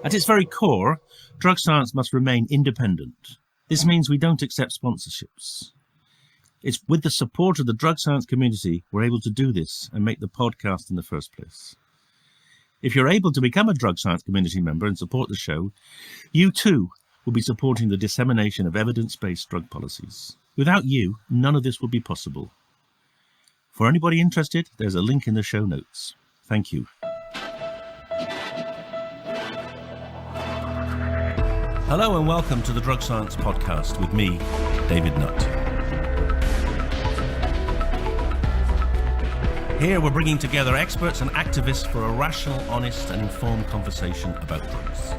At its very core, drug science must remain independent. This means we don't accept sponsorships. It's with the support of the drug science community we're able to do this and make the podcast in the first place. If you're able to become a drug science community member and support the show, you too will be supporting the dissemination of evidence-based drug policies. Without you, none of this would be possible. For anybody interested, there's a link in the show notes. Thank you. Hello and welcome to the Drug Science Podcast with me, David Nutt. Here we're bringing together experts and activists for a rational, honest and informed conversation about drugs.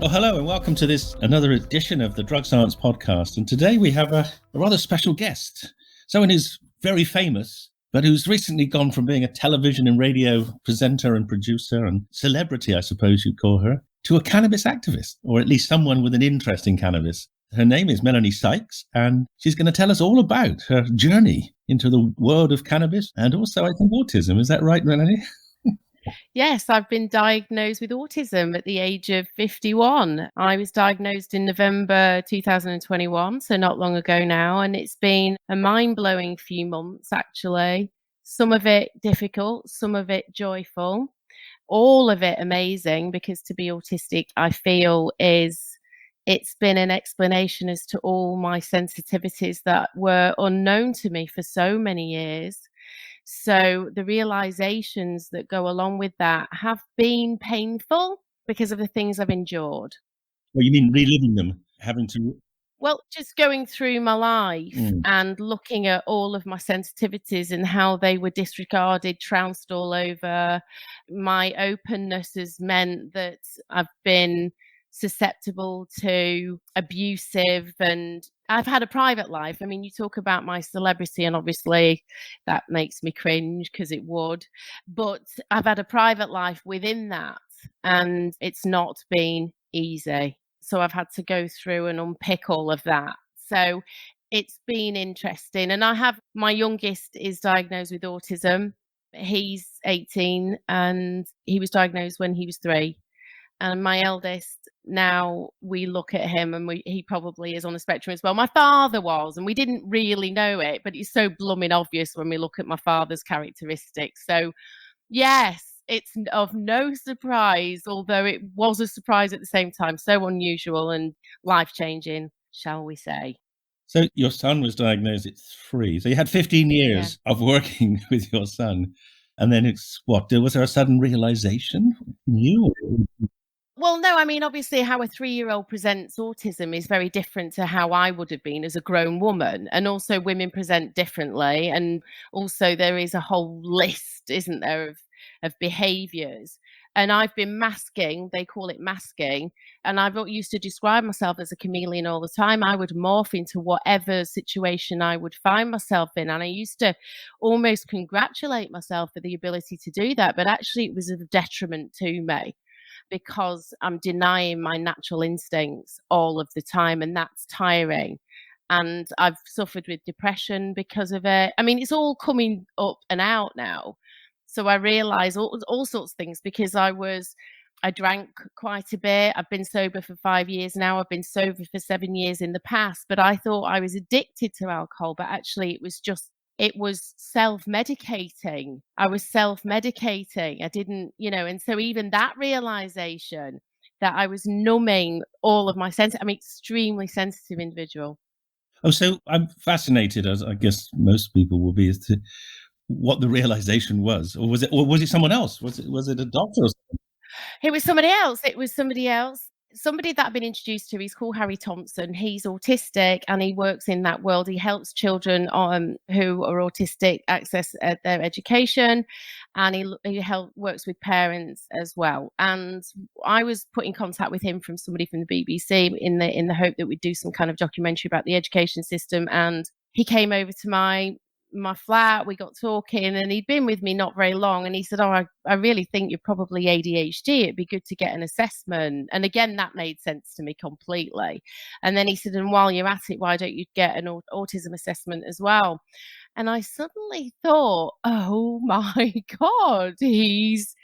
Well, hello and welcome to another edition of the Drug Science Podcast. And today we have a rather special guest, someone who's very famous, but who's recently gone from being a television and radio presenter and producer and celebrity, I suppose you'd call her, to a cannabis activist, or at least someone with an interest in cannabis. Her name is Melanie Sykes, and she's going to tell us all about her journey into the world of cannabis and also, I think, autism. Is that right, Melanie? Yes, I've been diagnosed with autism at the age of 51. I was diagnosed in November 2021, so not long ago now, and it's been a mind-blowing few months, actually. Some of it difficult, some of it joyful, all of it amazing, because to be autistic, I feel, it's been an explanation as to all my sensitivities that were unknown to me for so many years. So the realizations that go along with that have been painful because of the things I've endured. Well, you mean reliving them, having to... Well, just going through my life and looking at all of my sensitivities and how they were disregarded, trounced all over. My openness has meant that I've been susceptible to abusive, and I've had a private life. I mean, you talk about my celebrity and obviously that makes me cringe because it would, but I've had a private life within that and it's not been easy. So I've had to go through and unpick all of that. So it's been interesting. And my youngest is diagnosed with autism. He's 18 and he was diagnosed when he was 3. And my eldest, now we look at him and he probably is on the spectrum as well. My father was, and we didn't really know it, but it's so blooming obvious when we look at my father's characteristics. So yes, it's of no surprise, although it was a surprise at the same time. So unusual and life-changing, shall we say. So your son was diagnosed at 3. So you had 15 years of working with your son. And then was there a sudden realization in you? Well, no, I mean, obviously how a 3-year-old presents autism is very different to how I would have been as a grown woman. And also women present differently. And also there is a whole list, isn't there, of behaviours. And I've been masking, they call it masking. And I've used to describe myself as a chameleon all the time. I would morph into whatever situation I would find myself in. And I used to almost congratulate myself for the ability to do that. But actually it was a detriment to me, because I'm denying my natural instincts all of the time, and that's tiring. And I've suffered with depression because of it. I mean, it's all coming up and out now. So I realise all sorts of things, because I drank quite a bit. I've been sober for 5 years now. I've been sober for 7 years in the past, but I thought I was addicted to alcohol, but actually it was self-medicating. I was self-medicating. I didn't, and so even that realization that I was numbing all of my senses. I'm an extremely sensitive individual. Oh, so I'm fascinated, as I guess most people will be, as to what the realization was. Or was it someone else? Was it a doctor or something? It was somebody else. Somebody that I've been introduced to. He's called Harry Thompson. He's autistic and he works in that world. He helps children who are autistic access their education, and he works with parents as well. And I was put in contact with him from somebody from the BBC in the hope that we'd do some kind of documentary about the education system. And he came over to my flat, we got talking, and he'd been with me not very long, and he said, I really think you're probably ADHD, it'd be good to get an assessment. And again, that made sense to me completely. And then he said, and while you're at it, why don't you get an autism assessment as well? And I suddenly thought, oh my God, he's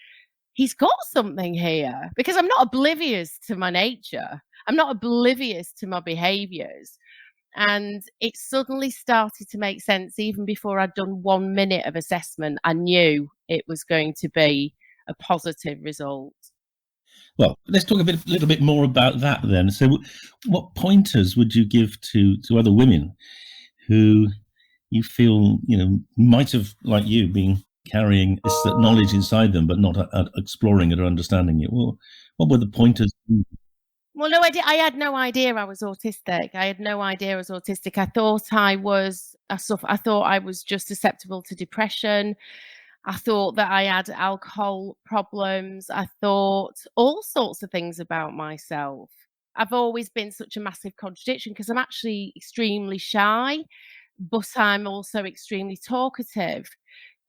he's got something here, because I'm not oblivious to my nature. I'm not oblivious to my behaviors. And it suddenly started to make sense even before I'd done 1 minute of assessment. I knew it was going to be a positive result. Well, let's talk a little bit more about that then. So what pointers would you give to other women who you feel, might have, like you, been carrying this knowledge inside them, but not exploring it or understanding it? Well, what were the pointers? Well, no, I had no idea I was autistic. I thought I thought I was just susceptible to depression. I thought that I had alcohol problems. I thought all sorts of things about myself. I've always been such a massive contradiction, because I'm actually extremely shy, but I'm also extremely talkative.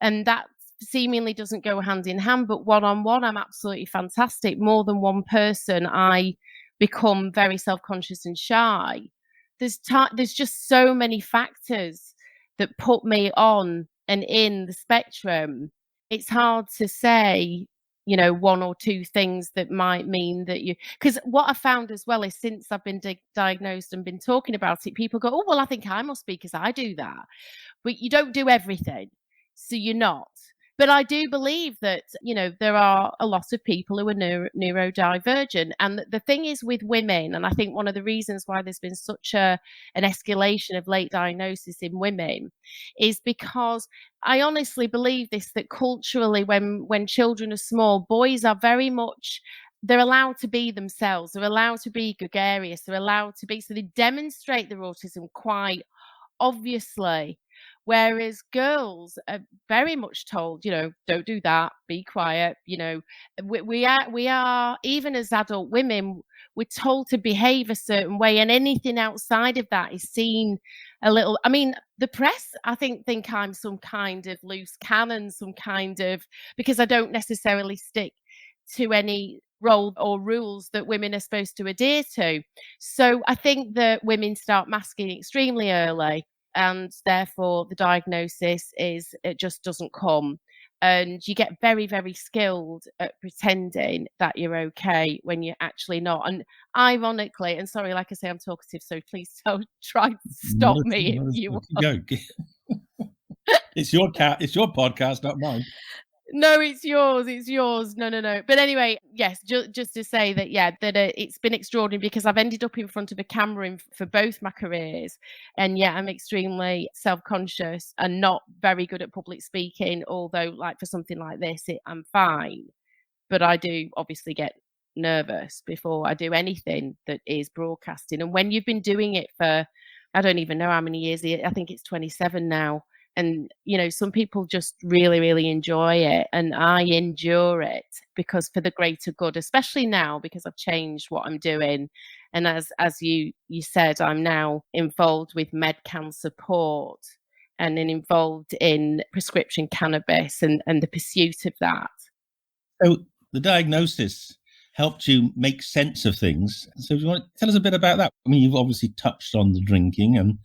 And that seemingly doesn't go hand in hand, but one-on-one, I'm absolutely fantastic. More than one person, I become very self-conscious and shy. There's just so many factors that put me on and in the spectrum. It's hard to say, one or two things that might mean that because what I found as well is, since I've been diagnosed and been talking about it, people go, oh, well, I think I must be, because I do that. But you don't do everything, so you're not. But I do believe that, there are a lot of people who are neurodivergent. And the thing is with women, and I think one of the reasons why there's been such an escalation of late diagnosis in women, is because I honestly believe this, that culturally, when children are small, boys are very much, they're allowed to be themselves. They're allowed to be gregarious. They're allowed to be, so they demonstrate their autism quite obviously. Whereas girls are very much told, don't do that, be quiet. We are, even as adult women, we're told to behave a certain way, and anything outside of that is seen a little. I mean, the press, I think I'm some kind of loose cannon, because I don't necessarily stick to any role or rules that women are supposed to adhere to. So I think that women start masking extremely early, and therefore the diagnosis it just doesn't come. And you get very, very skilled at pretending that you're okay when you're actually not. And ironically, and sorry, like I say, I'm talkative, so please don't try to stop me if you want. Go. It's your podcast, not mine. No, it's yours. No. But anyway, yes, just to say that, it's been extraordinary, because I've ended up in front of a camera for both my careers. And I'm extremely self-conscious and not very good at public speaking, although like for something like this, I'm fine. But I do obviously get nervous before I do anything that is broadcasting. And when you've been doing it for, I don't even know how many years, I think it's 27 now. And, some people just really, really enjoy it. And I endure it because for the greater good, especially now, because I've changed what I'm doing. And as you said, I'm now involved with Medcan Support and then involved in prescription cannabis and the pursuit of that. So the diagnosis helped you make sense of things. So do you want to tell us a bit about that? I mean, you've obviously touched on the drinking, and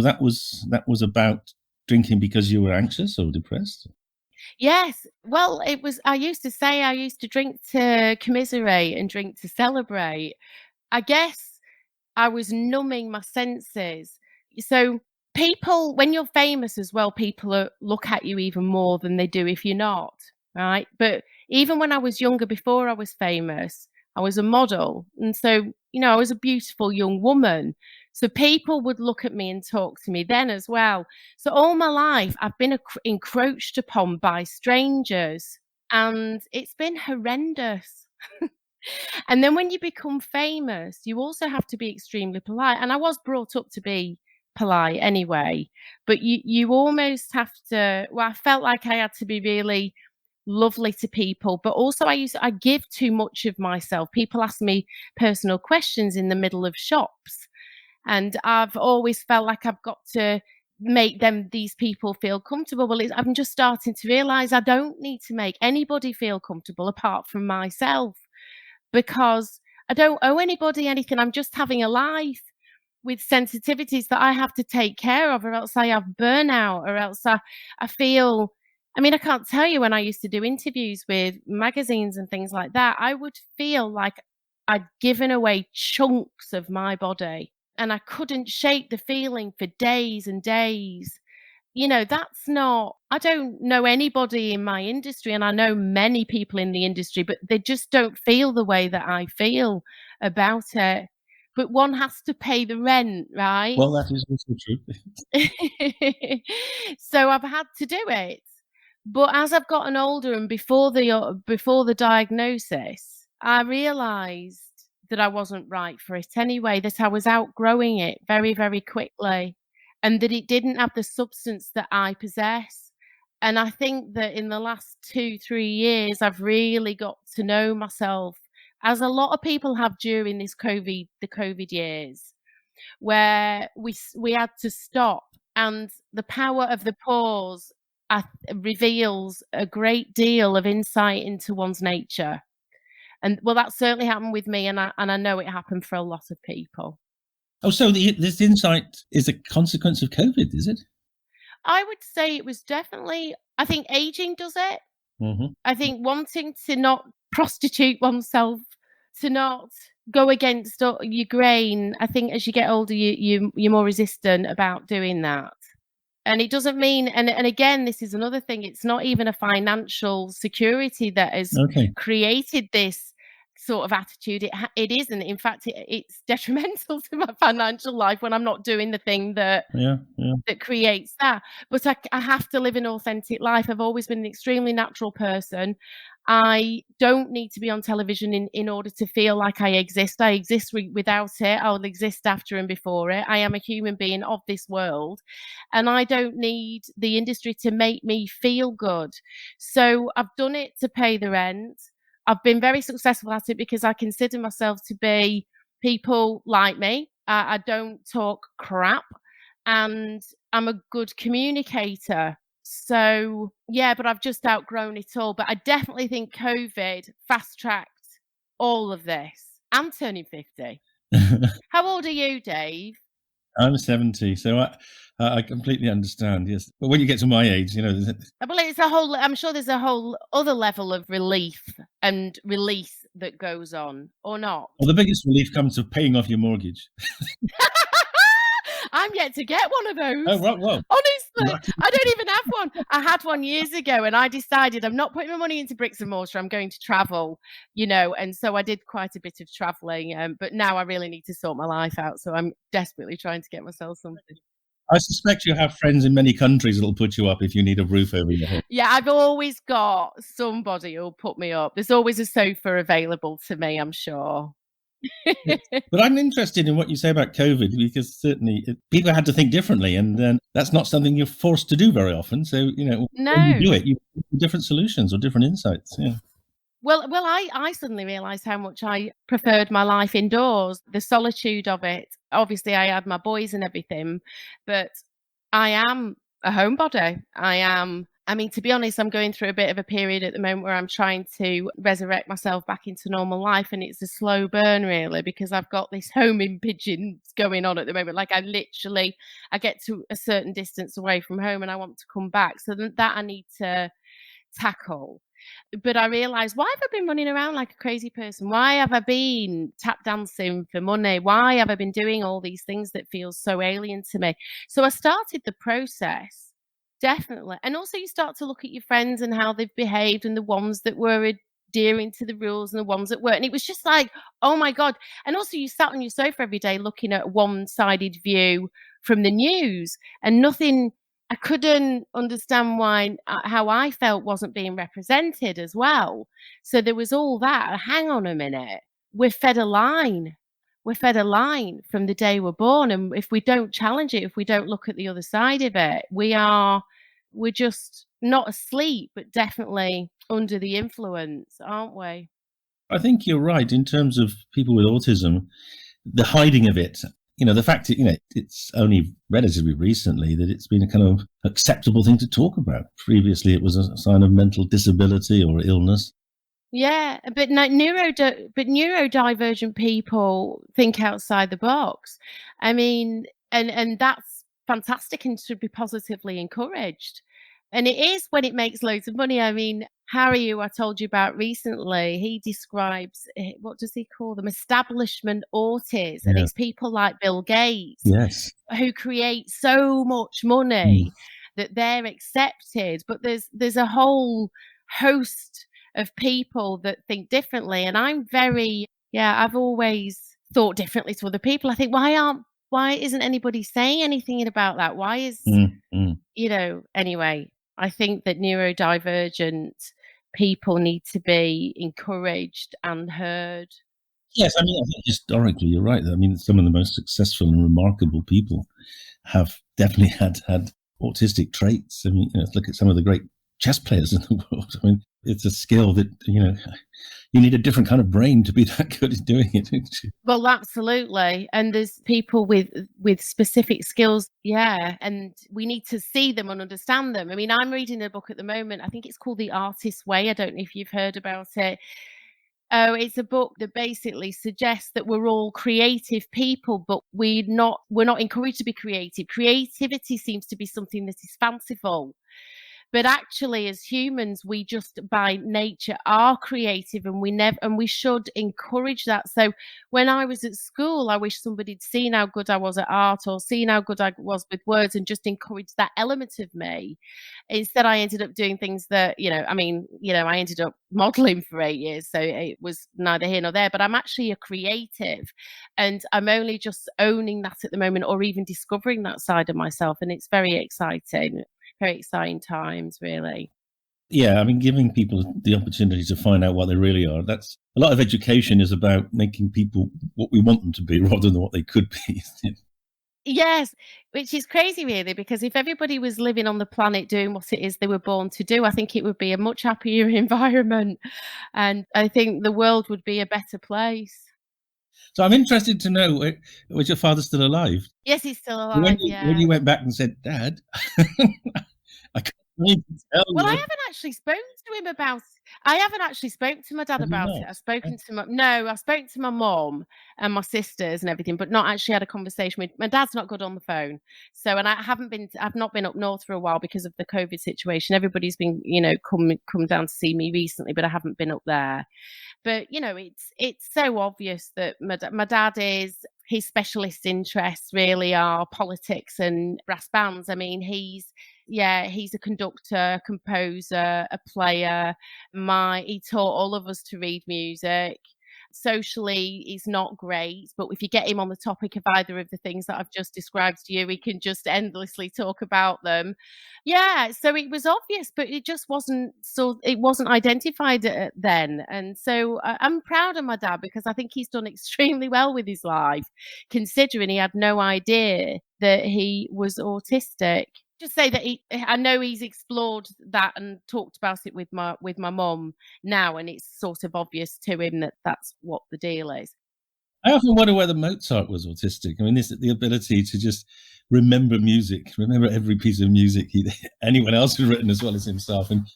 that was about drinking because you were anxious or depressed? Yes. Well, I used to say I used to drink to commiserate and drink to celebrate. I guess I was numbing my senses. So people, when you're famous as well, people look at you even more than they do if you're not, right? But even when I was younger, before I was famous, I was a model. And so, I was a beautiful young woman. So people would look at me and talk to me then as well. So all my life, I've been encroached upon by strangers, and it's been horrendous. And then when you become famous, you also have to be extremely polite. And I was brought up to be polite anyway, but you almost have to, I felt like I had to be really lovely to people, but also I give too much of myself. People ask me personal questions in the middle of shops, and I've always felt like I've got to make these people feel comfortable. Well, I'm just starting to realize I don't need to make anybody feel comfortable apart from myself, because I don't owe anybody anything. I'm just having a life with sensitivities that I have to take care of, or else I have burnout, or else I feel I mean, I can't tell you, when I used to do interviews with magazines and things like that, I would feel like I'd given away chunks of my body and I couldn't shake the feeling for days and days. That's not, I don't know anybody in my industry, and I know many people in the industry, but they just don't feel the way that I feel about it. But one has to pay the rent, right? Well, that is also true. So I've had to do it. But as I've gotten older and before the diagnosis, I realised that I wasn't right for it anyway, that I was outgrowing it very, very quickly, and that it didn't have the substance that I possess. And I think that in the last 2-3 years, I've really got to know myself, as a lot of people have during the COVID years, where we had to stop, and the power of the pause reveals a great deal of insight into one's nature. And well, that certainly happened with me, and I know it happened for a lot of people. Oh, so this insight is a consequence of COVID, is it? I would say it was definitely, I think aging does it. Mm-hmm. I think wanting to not prostitute oneself, to not go against your grain. I think as you get older, you're more resistant about doing that. And it doesn't mean, and again, this is another thing, it's not even a financial security that has created this sort of attitude. It isn't. In fact, it's detrimental to my financial life when I'm not doing the thing that that creates that. But I have to live an authentic life. I've always been an extremely natural person. I don't need to be on television in order to feel like I exist. I exist without it. I'll exist after and before it. I am a human being of this world, and I don't need the industry to make me feel good. So I've done it to pay the rent. I've been very successful at it because I consider myself to be, people like me. I don't talk crap, and I'm a good communicator. So, yeah, but I've just outgrown it all. But I definitely think COVID fast-tracked all of this. I'm turning 50. How old are you, Dave? I'm 70, so I completely understand, yes. But when you get to my age, well, it's I'm sure there's a whole other level of relief and release that goes on, or not? Well, the biggest relief comes of paying off your mortgage. I'm yet to get one of those. Oh, right, well. Honestly, I don't even have one. I had one years ago, and I decided I'm not putting my money into bricks and mortar. I'm going to travel, and so I did quite a bit of traveling. But now I really need to sort my life out, so I'm desperately trying to get myself something. I suspect you have friends in many countries that'll put you up if you need a roof over your head. Yeah, I've always got somebody who'll put me up. There's always a sofa available to me, I'm sure. But I'm interested in what you say about COVID, because certainly people had to think differently, and that's not something you're forced to do very often. So, when you do it, you have different solutions or different insights. Yeah. Well, I suddenly realised how much I preferred my life indoors, the solitude of it. Obviously, I had my boys and everything, but I am a homebody. I mean, to be honest, I'm going through a bit of a period at the moment where I'm trying to resurrect myself back into normal life, and it's a slow burn, really, because I've got this homing pigeon going on at the moment. Like, I get to a certain distance away from home and I want to come back. So that I need to tackle. But I realised, why have I been running around like a crazy person? Why have I been tap dancing for money? Why have I been doing all these things that feel so alien to me? So I started the process, definitely. And also you start to look at your friends and how they've behaved, and the ones that were adhering to the rules and the ones that weren't. And it was just like, oh my God. And also you sat on your sofa every day looking at a one-sided view from the news, and nothing. I couldn't understand how I felt wasn't being represented as well. So there was all that. Hang on a minute. We're fed a line. We're fed a line from the day we're born. And if we don't challenge it, if we don't look at the other side of it, we're just not asleep, but definitely under the influence, aren't we? I think you're right in terms of people with autism, the hiding of it. The fact that, it's only relatively recently that it's been a kind of acceptable thing to talk about. Previously, it was a sign of mental disability or illness. Yeah, but neurodivergent people think outside the box. I mean, and that's fantastic and should be positively encouraged. And it is when it makes loads of money. I mean, Harry, who I told you about recently, he describes, what does he call them? Establishment autism. And Yeah. it's people like Bill Gates Yes. who create so much money that they're accepted. But there's a whole host of people that think differently. And I've always thought differently to other people. I think, why isn't anybody saying anything about that? Why is, anyway, I think that neurodivergent people need to be encouraged and heard. Yes, I mean, I think historically you're right. I mean, some of the most successful and remarkable people have definitely had autistic traits. I mean, look at some of the great chess players in the world. I mean, it's a skill that, you need a different kind of brain to be that good at doing it. Well, absolutely. And there's people with specific skills. Yeah. And we need to see them and understand them. I mean, I'm reading a book at the moment. I think it's called The Artist's Way. I don't know if you've heard about it. Oh, it's a book that basically suggests that we're all creative people, but we're not encouraged to be creative. Creativity seems to be something that is fanciful. But actually, as humans, we just by nature are creative, and we should encourage that. So when I was at school, I wish somebody'd seen how good I was at art or seen how good I was with words and just encouraged that element of me. Instead, I ended up doing things that, I ended up modeling for 8 years. So it was neither here nor there, but I'm actually a creative, and I'm only just owning that at the moment, or even discovering that side of myself. And it's very exciting. Very exciting times, really. Yeah, I mean, giving people the opportunity to find out what they really are. That's a lot of education is about making people what we want them to be rather than what they could be. Yes, which is crazy, really, because if everybody was living on the planet doing what it is they were born to do, I think it would be a much happier environment. And I think the world would be a better place. So I'm interested to know, was your father still alive? Yes, he's still alive, When you went back and said, Dad, I can't believe to tell you. Well, I haven't actually spoken to him about I haven't actually spoken to my dad about it. I've spoken to I've spoken to my mom and my sisters and everything, but not actually had a conversation with my dad's not good on the phone. So, and I've not been up north for a while because of the COVID situation. Everybody's been, come down to see me recently, but I haven't been up there. But, it's so obvious that my dad his specialist interests really are politics and brass bands. I mean, he's a conductor, composer, a player. He taught all of us to read music. Socially, he's not great, but if you get him on the topic of either of the things that I've just described to you, we can just endlessly talk about them. Yeah, so it was obvious, but it wasn't identified then. And so I'm proud of my dad because I think he's done extremely well with his life, considering he had no idea that he was autistic. Just say that I know he's explored that and talked about it with my mum now, and it's sort of obvious to him that that's what the deal is. I often wonder whether Mozart was autistic. I mean, the ability to just remember music, remember every piece of music anyone else has written as well as himself. And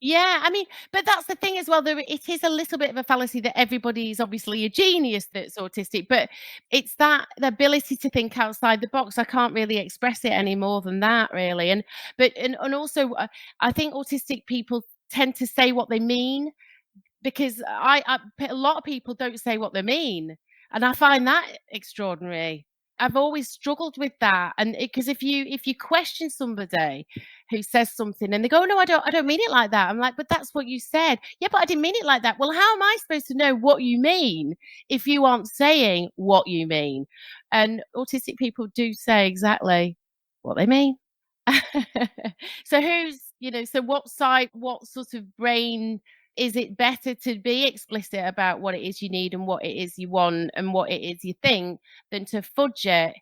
yeah, I mean, but that's the thing as well. It is a little bit of a fallacy that everybody is obviously a genius that's autistic, but it's the ability to think outside the box. I can't really express it any more than that, really. And also, I think autistic people tend to say what they mean because a lot of people don't say what they mean, and I find that extraordinary. I've always struggled with that, and because if you question somebody who says something and they go, "No, I don't mean it like that," I'm like, "But that's what you said." "Yeah, but I didn't mean it like that." Well, how am I supposed to know what you mean if you aren't saying what you mean? And autistic people do say exactly what they mean. So what sort of brain is it better to be explicit about what it is you need and what it is you want and what it is you think than to fudge it?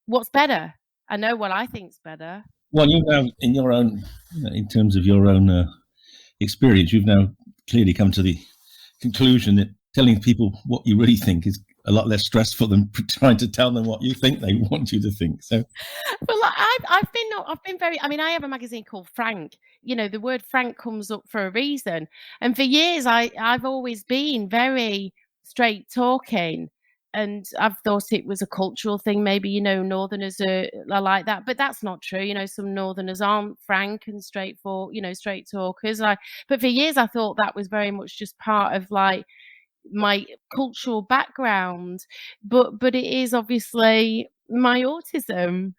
What's better? I know what I think's better. well, you now, in your own, in terms of your own experience, you've now clearly come to the conclusion that telling people what you really think is a lot less stressful than trying to tell them what you think they want you to think. So, well, I've been very. I mean, I have a magazine called Frank. The word Frank comes up for a reason, and for years I've always been very straight talking. And I've thought it was a cultural thing. Maybe, Northerners are like that, but that's not true. Some Northerners aren't frank and straightforward, straight talkers. But for years I thought that was very much just part of like my cultural background, but it is obviously my autism,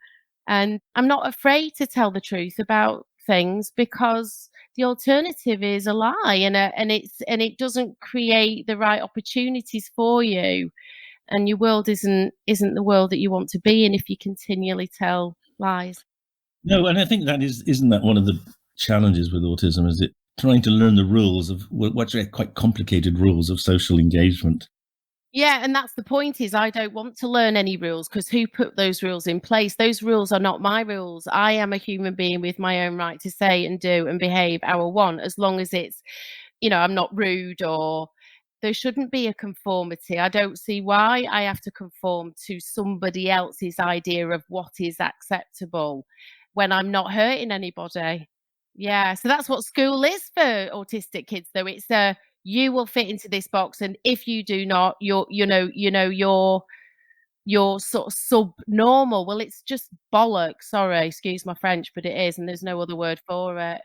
and I'm not afraid to tell the truth about things because the alternative is a lie, and it doesn't create the right opportunities for you, and your world isn't the world that you want to be in if you continually tell lies. No, and I think isn't that one of the challenges with autism, is it trying to learn the rules of what's quite complicated rules of social engagement. Yeah, and that's the point, is I don't want to learn any rules, because who put those rules in place? Those rules are not my rules. I am a human being with my own right to say and do and behave how I want, as long as it's, I'm not rude, or there shouldn't be a conformity. I don't see why I have to conform to somebody else's idea of what is acceptable when I'm not hurting anybody. Yeah, so that's what school is for autistic kids, though. It's you will fit into this box, and if you do not, you're sort of subnormal. Well, it's just bollocks. Sorry, excuse my French, but it is, and there's no other word for it.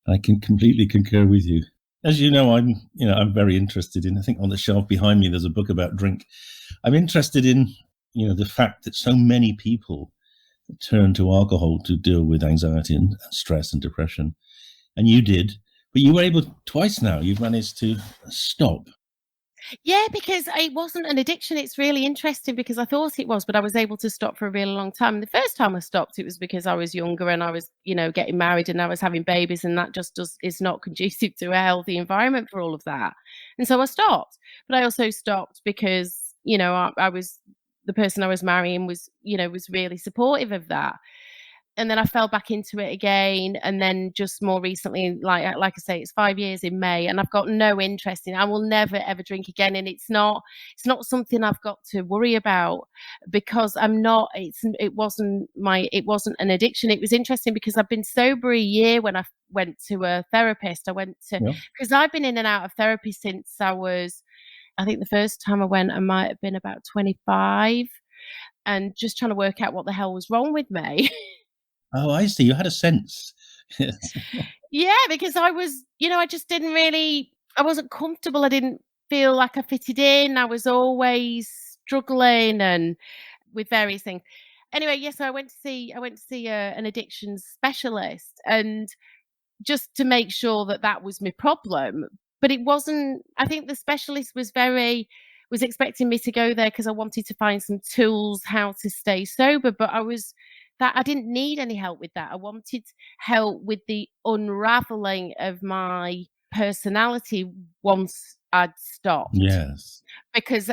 I can completely concur with you. As you know, I'm very interested in, I think on the shelf behind me, there's a book about drink. I'm interested in, the fact that so many people turn to alcohol to deal with anxiety and stress and depression. And you did, but you were able twice now. You've managed to stop. Yeah, because it wasn't an addiction. It's really interesting, because I thought it was, but I was able to stop for a really long time. The first time I stopped, it was because I was younger and I was, getting married and I was having babies, and that just is not conducive to a healthy environment for all of that. And so I stopped. But I also stopped because, I was, the person I was marrying was really supportive of that. And then I fell back into it again, and then just more recently, like I say, it's 5 years in May, and I've got no interest in it. I will never ever drink again, and it's not something I've got to worry about, because I'm not. It wasn't an addiction. It was interesting because I've been sober a year when I went to a therapist. I went to, because I've been in and out of therapy since I think the first time I went, I might have been about 25, and just trying to work out what the hell was wrong with me. Oh, I see. You had a sense. Yeah, because I was, I just didn't really, I wasn't comfortable. I didn't feel like I fitted in. I was always struggling and with various things. Anyway, yes, I went to see an addiction specialist, and just to make sure that was my problem. But it wasn't. I think the specialist was expecting me to go there because I wanted to find some tools how to stay sober. But I didn't need any help with that. I wanted help with the unraveling of my personality once I'd stopped. Yes. Because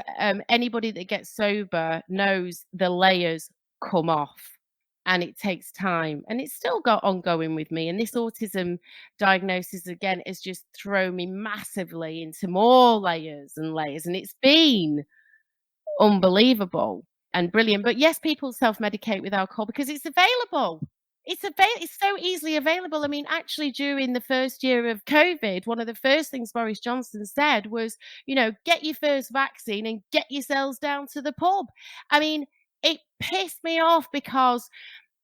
anybody that gets sober knows the layers come off, and it takes time, and it's still got ongoing with me. And this autism diagnosis, again, has just thrown me massively into more layers and layers, and it's been unbelievable and brilliant. But yes, people self-medicate with alcohol because it's available. It's so easily available. I mean, actually, during the first year of COVID, one of the first things Boris Johnson said was, get your first vaccine and get yourselves down to the pub. I mean, it pissed me off because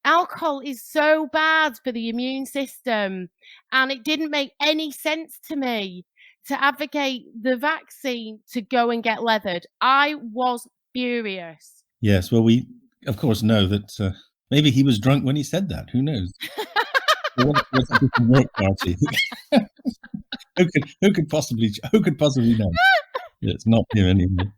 alcohol is so bad for the immune system, and it didn't make any sense to me to advocate the vaccine to go and get leathered. I was furious. Yes, well, we, of course, know that maybe he was drunk when he said that. Who knows? What's a different work party? Who could possibly know? Yeah, it's not him anymore.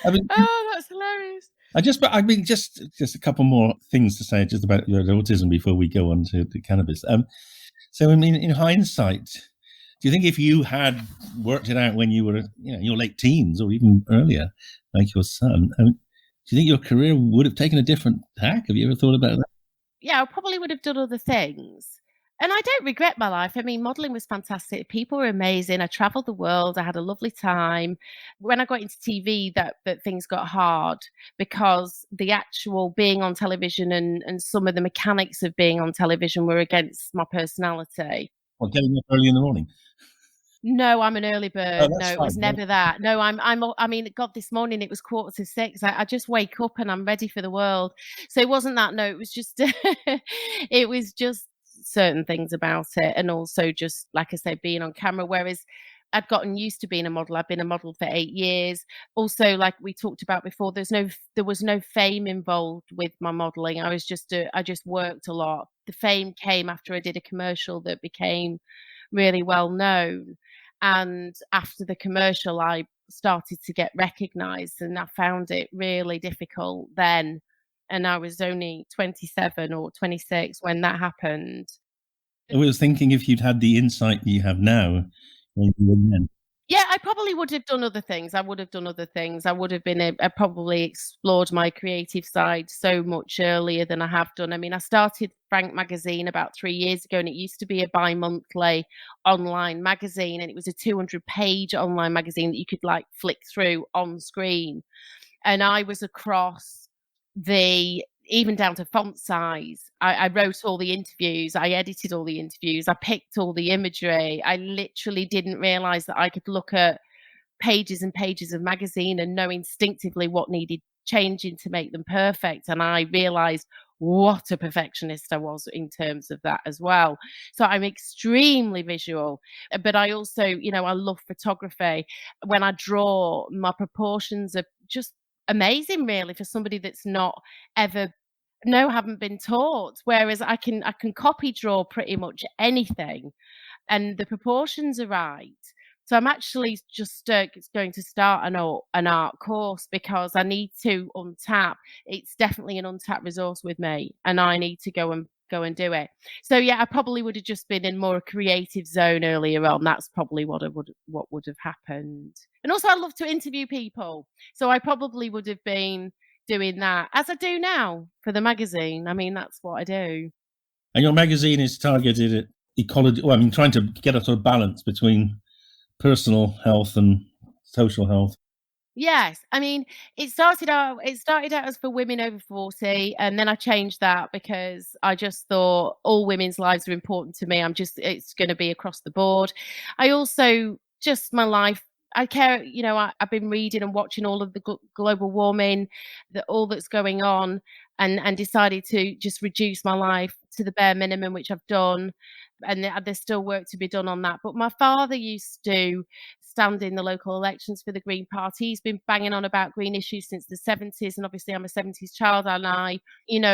I mean, oh, that's hilarious. Just a couple more things to say just about your autism before we go on to the cannabis. So, I mean, in hindsight, do you think if you had worked it out when you were, your late teens or even earlier, like your son, do you think your career would have taken a different tack? Have you ever thought about that? Yeah, I probably would have done other things. And I don't regret my life. I mean, modeling was fantastic. People were amazing. I traveled the world. I had a lovely time. When I got into TV, that things got hard because the actual being on television and some of the mechanics of being on television were against my personality. Well, getting up early in the morning. No, I'm an early Oh, bird. No, that's it was fine. never that. No, I mean, God, this morning it was 6:15. I just wake up and I'm ready for the world. So it wasn't that. No, it was just, it was just certain things about it. And also just, like I said, being on camera. Whereas I'd gotten used to being a model. I've been a model for 8 years. Also, like we talked about before, there was no fame involved with my modeling. I just worked a lot. The fame came after I did a commercial that became really well known. And after the commercial, I started to get recognized, and I found it really difficult then. And I was only 27 or 26 when that happened. I was thinking if you'd had the insight you have now when you were then. Yeah, I probably would have done other things. I would have done other things. I would have been I probably explored my creative side so much earlier than I have done. I mean, I started Frank magazine about 3 years ago, and it used to be a bi-monthly online magazine, and it was a 200-page online magazine that you could like flick through on screen. And I was across the even down to font size. I wrote all the interviews, I edited all the interviews, I picked all the imagery. I literally didn't realize that I could look at pages and pages of magazine and know instinctively what needed changing to make them perfect. And I realized what a perfectionist I was in terms of that as well. So I'm extremely visual, but I also, I love photography. When I draw, my proportions are just amazing really for somebody that's not ever no haven't been taught, whereas I can copy draw pretty much anything and the proportions are right. So I'm actually just going to start an art course because I need to untap. It's definitely an untapped resource with me, and I need to go and do it. So yeah, I probably would have just been in more a creative zone earlier on. That's probably what would have happened. And also, I love to interview people, so I probably would have been doing that as I do now for the magazine. I mean, that's what I do. And your magazine is targeted at ecology. Well, I mean, trying to get a sort of balance between personal health and social health. Yes, I mean, it started out as for women over 40, and then I changed that because I just thought all women's lives are important to me. It's gonna be across the board. I also just my life, I care, I've been reading and watching all of the global warming, all that's going on, and decided to just reduce my life to the bare minimum, which I've done, and there's still work to be done on that. But my father used to stand in the local elections for the Green Party. He's been banging on about green issues since the 70s. And obviously I'm a 70s child. And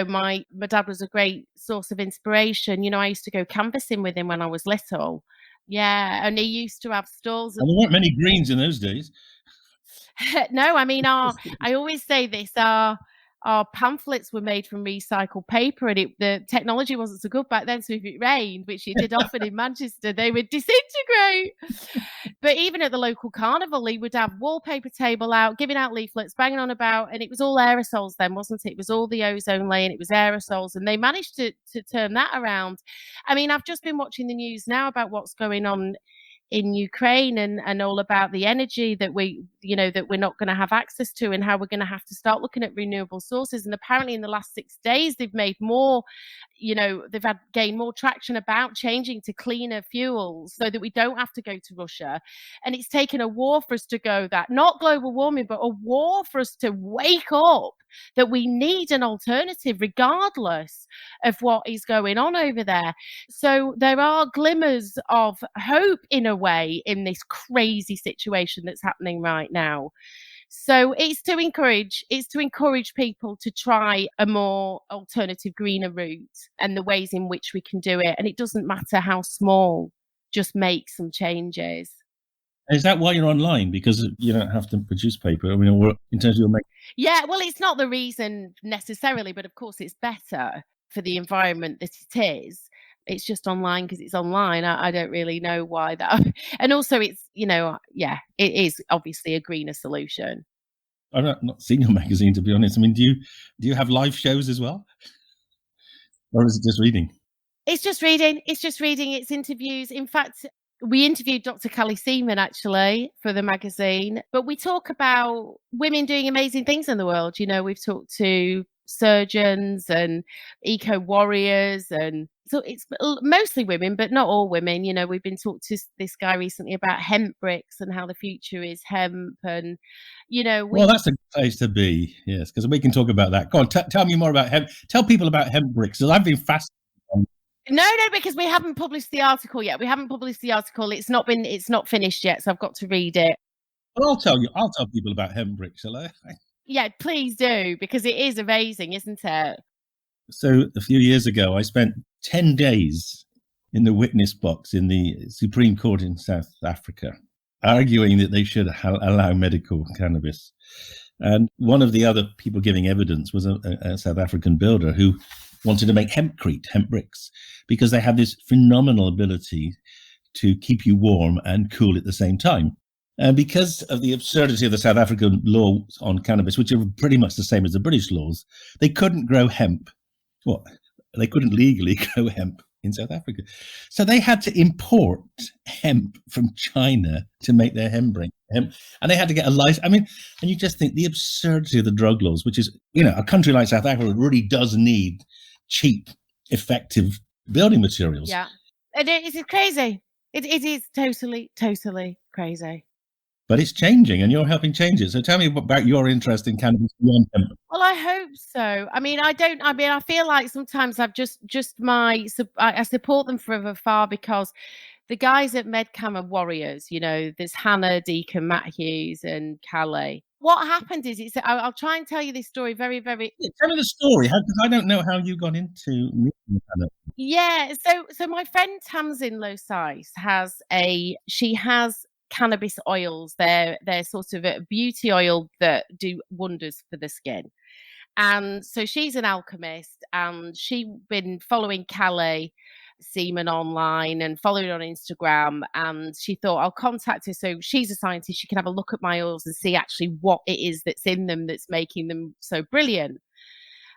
my dad was a great source of inspiration. I used to go canvassing with him when I was little. Yeah. And he used to have stalls. And there weren't many greens in those days. No, I mean, I always say this, our pamphlets were made from recycled paper, and the technology wasn't so good back then. So if it rained, which it did often in Manchester, they would disintegrate. But even at the local carnival, he would have wallpaper table out, giving out leaflets, banging on about, and it was all aerosols then, wasn't it? It was all the ozone layer, and it was aerosols, and they managed to turn that around. I mean, I've just been watching the news now about what's going on in Ukraine and all about the energy that that we're not going to have access to, and how we're going to have to start looking at renewable sources. And apparently in the last 6 days, they've made more, they've gained more traction about changing to cleaner fuels so that we don't have to go to Russia. And it's taken a war for us to go that, not global warming, but a war for us to wake up that we need an alternative regardless of what is going on over there. So there are glimmers of hope in a way in this crazy situation that's happening right now. So it's to encourage people to try a more alternative, greener route and the ways in which we can do it. And it doesn't matter how small, just make some changes. Is that why you're online? Because you don't have to produce paper? I mean, in terms of your make. Yeah, well, it's not the reason necessarily, but of course it's better for the environment that it is. It's just online because it's online. I don't really know why that. And also it's, yeah, it is obviously a greener solution. I've not seen your magazine, to be honest. I mean, do you have live shows as well? Or is it just reading? It's just reading. It's interviews. In fact, we interviewed Dr. Callie Seaman actually for the magazine, but we talk about women doing amazing things in the world. You know, we've talked to surgeons and eco warriors, and so it's mostly women, but not all women. You know, we've been talking to this guy recently about hemp bricks and how the future is hemp, and you know, Well, that's a good place to be, yes, because we can talk about that. Go on, tell me more about hemp. Tell people about hemp bricks, because I've been fascinated. No, because we haven't published the article yet. It's not finished yet, so I've got to read it. Well, I'll tell people about hemp bricks, shall I? Yeah, please do, because it is amazing, isn't it? So a few years ago, I spent 10 days in the witness box in the Supreme Court in South Africa, arguing that they should allow medical cannabis. And one of the other people giving evidence was a South African builder who wanted to make hempcrete, hemp bricks, because they have this phenomenal ability to keep you warm and cool at the same time. And because of the absurdity of the South African laws on cannabis, which are pretty much the same as the British laws, they couldn't grow hemp. Well, they couldn't legally grow hemp in South Africa. So they had to import hemp from China to make their hemp. And they had to get a license. I mean, and you just think the absurdity of the drug laws, which is, you know, a country like South Africa really does need cheap, effective building materials. Yeah. And it is crazy. It is totally crazy. But it's changing, and you're helping change it. So tell me about your interest in cannabis beyond hemp. Well, I hope so. I feel like sometimes I support them from afar, because the guys at Medcan are warriors. You know, there's Hannah, Deacon, Matt Hughes, and Calais. What happened is, I'll try and tell you this story very, very. Yeah, tell me the story, because I don't know how you got into Hannah. Yeah, so my friend Tamsin Losais has cannabis oils. They're sort of a beauty oil that do wonders for the skin. And so she's an alchemist, and she'd been following Calais Seaman online and following on Instagram, and she thought, I'll contact her. So she's a scientist, she can have a look at my oils and see actually what it is that's in them that's making them so brilliant.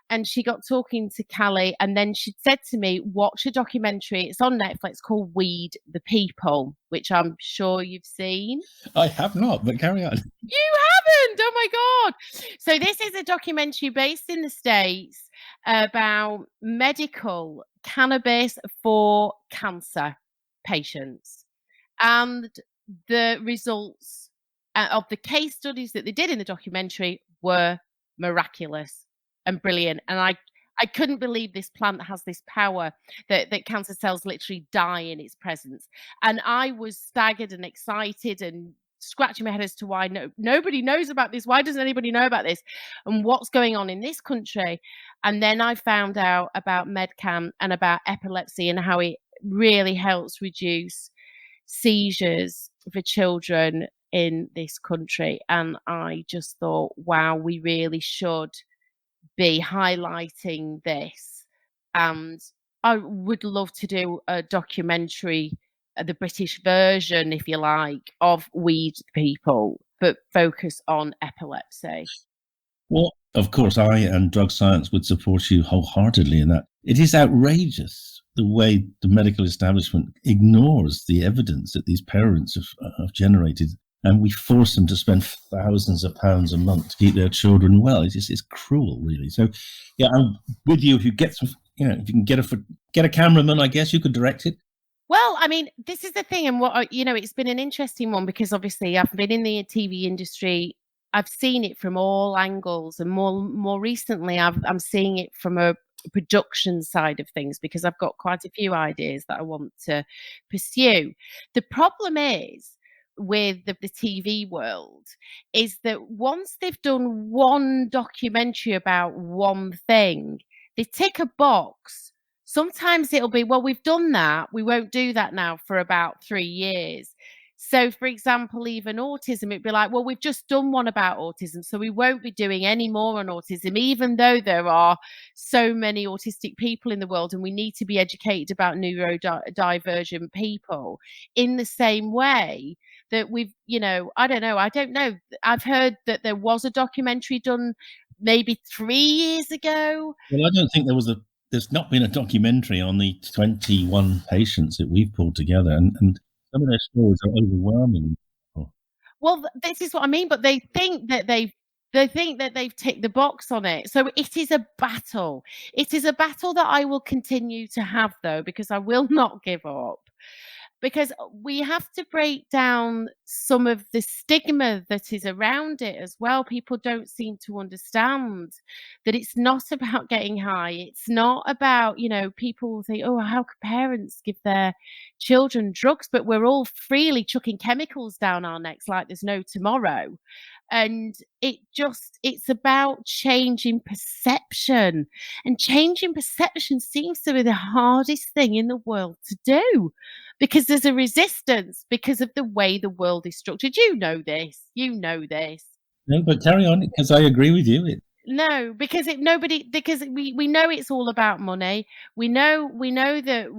And she got talking to Callie, and then she said to me, watch a documentary. It's on Netflix called Weed the People, which I'm sure you've seen. I have not, but carry on. You haven't? Oh my God. So this is a documentary based in the States about medical cannabis for cancer patients. And the results of the case studies that they did in the documentary were miraculous and brilliant. And I couldn't believe this plant has this power that cancer cells literally die in its presence. And I was staggered and excited and scratching my head as to why nobody knows about this. Why doesn't anybody know about this? And what's going on in this country? And then I found out about Medcan and about epilepsy and how it really helps reduce seizures for children in this country. And I just thought, wow, we really should be highlighting this. And I would love to do a documentary, the British version, if you like, of Weed People, but focus on epilepsy. Well, of course, I and drug science would support you wholeheartedly in that. It is outrageous the way the medical establishment ignores the evidence that these parents have generated, and we force them to spend thousands of pounds a month to keep their children well. It's cruel, really. So, yeah, I'm with you. If you get some, you know, if you can get a cameraman, I guess you could direct it. Well, I mean, this is the thing, and it's been an interesting one, because obviously I've been in the TV industry. I've seen it from all angles, and more recently, I'm seeing it from a production side of things, because I've got quite a few ideas that I want to pursue. The problem is with the TV world is that once they've done one documentary about one thing, they tick a box. Sometimes it'll be, well, we've done that. We won't do that now for about 3 years. So, for example, even autism, it'd be like, well, we've just done one about autism, so we won't be doing any more on autism, even though there are so many autistic people in the world, and we need to be educated about neurodivergent people in the same way that we've, I don't know. I've heard that there was a documentary done maybe 3 years ago. Well, I don't think there was a there's not been a documentary on the 21 patients that we've pulled together, and some of their stories are overwhelming. Well, this is what I mean, but they think that they've ticked the box on it. So it is a battle. It is a battle that I will continue to have, though, because I will not give up. Because we have to break down some of the stigma that is around it as well. People don't seem to understand that it's not about getting high. It's not about, people think, oh, how could parents give their children drugs? But we're all freely chucking chemicals down our necks like there's no tomorrow. And it's about changing perception. And changing perception seems to be the hardest thing in the world to do, because there's a resistance because of the way the world is structured. You know this. No, but carry on, because I agree with you. No, because we know it's all about money. We know that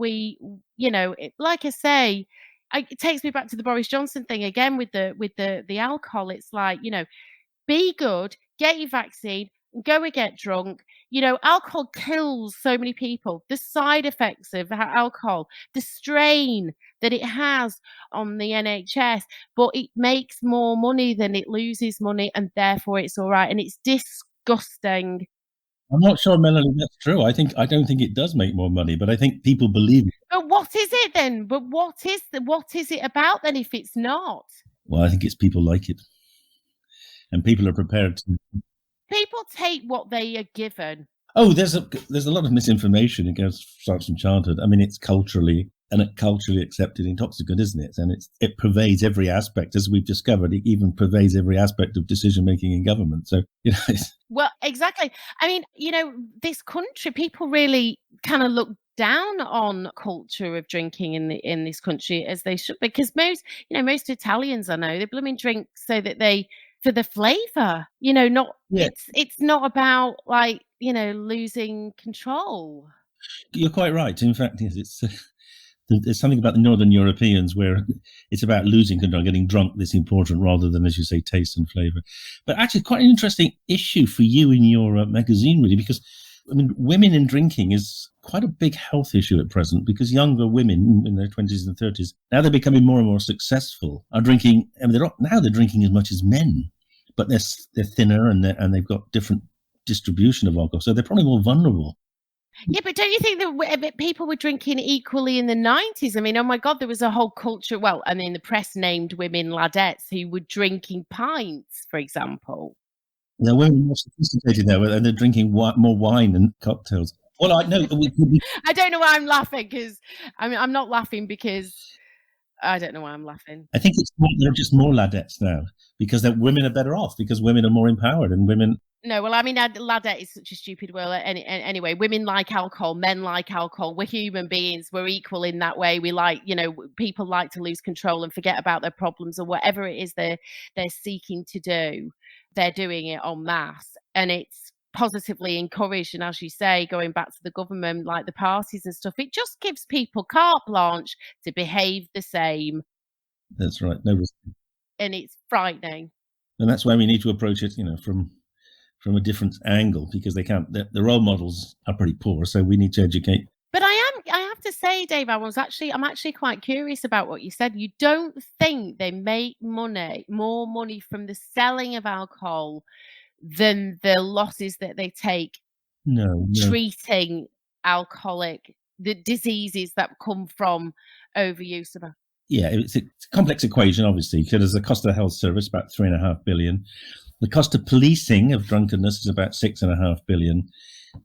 like I say, it takes me back to the Boris Johnson thing again with the alcohol. It's like, be good, get your vaccine, and go and get drunk. Alcohol kills so many people. The side effects of alcohol, the strain that it has on the NHS, but it makes more money than it loses money, and therefore it's all right. And it's disgusting. I'm not sure, Melanie, that's true. I don't think it does make more money, but I think people believe it. But what is it then? But what is it about then if it's not? Well, I think it's people like it. And people are prepared to. People take what they are given. Oh, there's a lot of misinformation. It starts from childhood. I mean, it's culturally accepted intoxicant, isn't it? And it pervades every aspect, as we've discovered. It even pervades every aspect of decision making in government. So, well, exactly. I mean, this country, people really kind of look down on culture of drinking in this country, as they should, because most Italians I know, they blooming drink so that for the flavor, not it's not about like, losing control. You're quite right. In fact, yes, there's something about the Northern Europeans where it's about losing control, getting drunk that's important rather than, as you say, taste and flavor. But actually, quite an interesting issue for you in your magazine, really, because women in drinking is quite a big health issue at present, because younger women in their 20s and 30s, now they're becoming more and more successful, are drinking. They're drinking as much as men, but they're thinner and they've got different distribution of alcohol, so they're probably more vulnerable. Yeah, but don't you think that people were drinking equally in the 90s? I mean, oh my God, there was a whole culture. Well, I mean, the press named women ladettes who were drinking pints, for example. Now, women are more sophisticated now, and they're drinking more wine and cocktails. Well, I know. I don't know why I'm laughing, because I'm not laughing because I don't know why I'm laughing. I think they're just more ladettes now, because women are better off, because women are more empowered, and women. No, well, I mean, ladette is such a stupid word. Anyway, women like alcohol, men like alcohol. We're human beings. We're equal in that way. We like, people like to lose control and forget about their problems or whatever it is they're seeking to do. They're doing it en masse, and it's positively encouraged. And as you say, going back to the government, like the parties and stuff, it just gives people carte blanche to behave the same. That's right. No respect. And it's frightening. And that's why we need to approach it, from a different angle, because the role models are pretty poor. So we need to educate. But I have to say, Dave, I'm actually quite curious about what you said. You don't think they make more money from the selling of alcohol than the losses that they take treating the diseases that come from overuse of alcohol? Yeah, it's a complex equation, obviously, because the cost of the health service about $3.5 billion. The cost of policing of drunkenness is about $6.5 billion.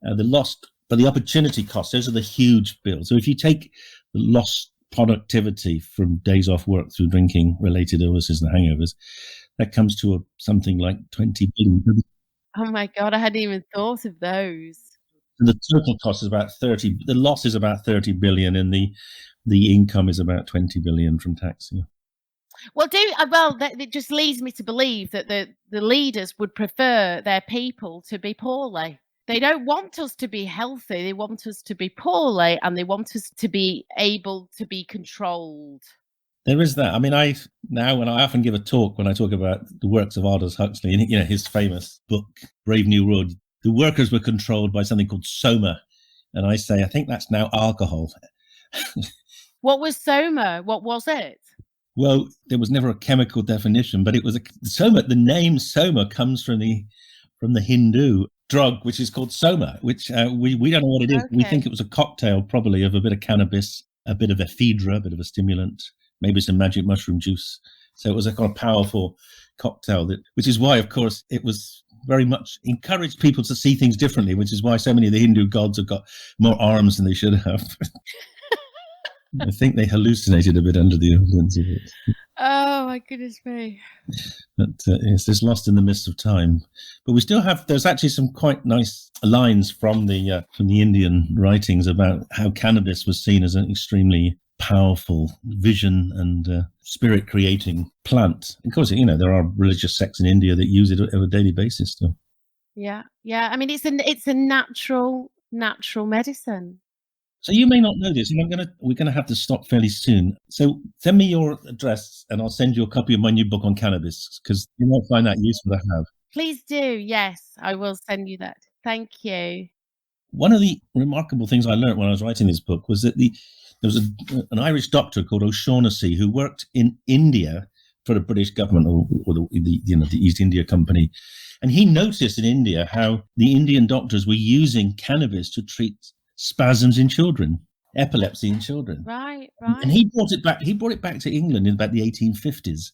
The opportunity costs, those are the huge bills. So if you take the lost productivity from days off work through drinking related illnesses and hangovers, that comes to something like $20 billion. Oh my God, I hadn't even thought of those. And the total cost is about the loss is about 30 billion, and the income is about 20 billion from tax. Yeah. Well, it just leads me to believe that the leaders would prefer their people to be poorly. They don't want us to be healthy. They want us to be poorly, and they want us to be able to be controlled. There is that. I mean, when I often give a talk, when I talk about the works of Aldous Huxley, and his famous book, Brave New World, the workers were controlled by something called Soma And I say, I think that's now alcohol. What was Soma? What was it? Well, there was never a chemical definition, but it was Soma. The name Soma comes from the Hindu drug, which is called Soma, which we don't know what it is. Okay. We think it was a cocktail, probably of a bit of cannabis, a bit of ephedra, a bit of a stimulant, maybe some magic mushroom juice. So it was a kind of powerful cocktail, which is why, of course, it was very much encouraged people to see things differently, which is why so many of the Hindu gods have got more arms than they should have. I think they hallucinated a bit under the influence of it. Oh, my goodness me. But it's just lost in the mist of time. But we still have, there's actually some quite nice lines from the Indian writings about how cannabis was seen as an extremely powerful vision and spirit creating plant. Of course, there are religious sects in India that use it on a daily basis still. Yeah. I mean, it's a natural medicine. So you may not know this, and we're gonna have to stop fairly soon. So send me your address, and I'll send you a copy of my new book on cannabis, because you might find that useful to have. Please do. Yes, I will send you that. Thank you. One of the remarkable things I learned when I was writing this book was that there was an Irish doctor called Oshaughnessy who worked in India for the British government or the East India Company, and he noticed in India how the Indian doctors were using cannabis to treat spasms in children, epilepsy in children. Right. And he brought it back to England in about the 1850s,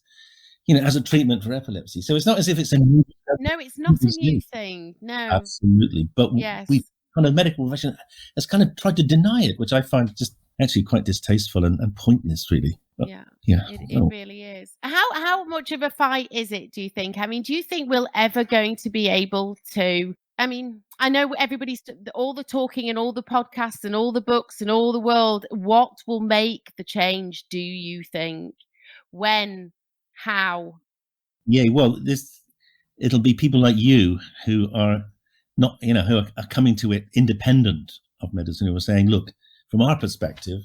as a treatment for epilepsy. So it's not as if it's a new... No, it's not a new thing. No. Absolutely. But yes. We kind of medical profession has kind of tried to deny it, which I find just actually quite distasteful and pointless, really. But, it really is. How much of a fight is it, do you think? I mean, do you think we're ever going to be able to... I mean, I know everybody's all the talking and all the podcasts and all the books and all the world. What will make the change, do you think? When? How? Yeah, well, it'll be people like you who are not, who are coming to it independent of medicine, who are saying, look, from our perspective,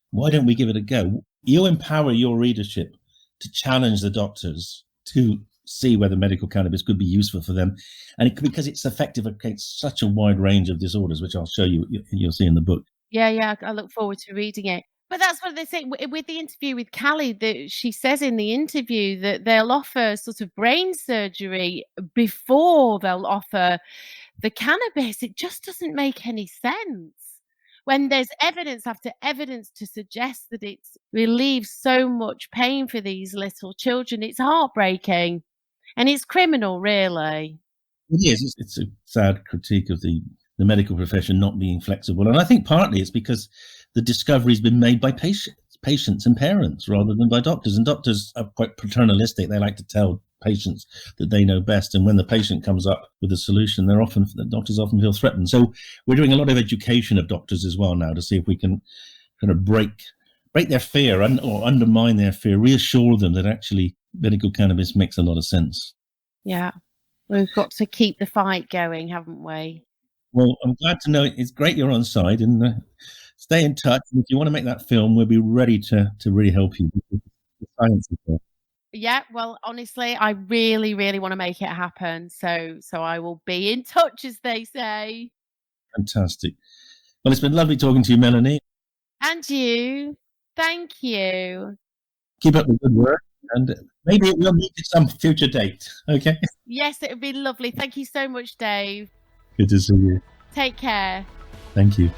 why don't we give it a go? You empower your readership to challenge the doctors to see whether medical cannabis could be useful for them, and because it's effective against such a wide range of disorders, which I'll show you. You'll see in the book. Yeah, I look forward to reading it. But that's what they say with the interview with Callie. That she says in the interview that they'll offer sort of brain surgery before they'll offer the cannabis. It just doesn't make any sense when there's evidence after evidence to suggest that it relieves so much pain for these little children. It's heartbreaking. And it's criminal, really. It is. It's a sad critique of the medical profession not being flexible. And I think partly it's because the discovery's been made by patients and parents rather than by doctors. And doctors are quite paternalistic. They like to tell patients that they know best. And when the patient comes up with a solution, the doctors often feel threatened. So we're doing a lot of education of doctors as well now to see if we can kind of break their fear or undermine their fear, reassure them that actually medical cannabis makes a lot of sense. Yeah, we've got to keep the fight going, haven't we? Well, I'm glad to know it's great you're on side, and stay in touch. And if you want to make that film, we'll be ready to really help you. The science is there. Yeah, well, honestly, I really, really want to make it happen. So I will be in touch, as they say. Fantastic. Well, it's been lovely talking to you, Melanie. And you. Thank you. Keep up the good work, and maybe we'll meet at some future date. Okay? Yes, it would be lovely. Thank you so much, Dave. Good to see you. Take care. Thank you.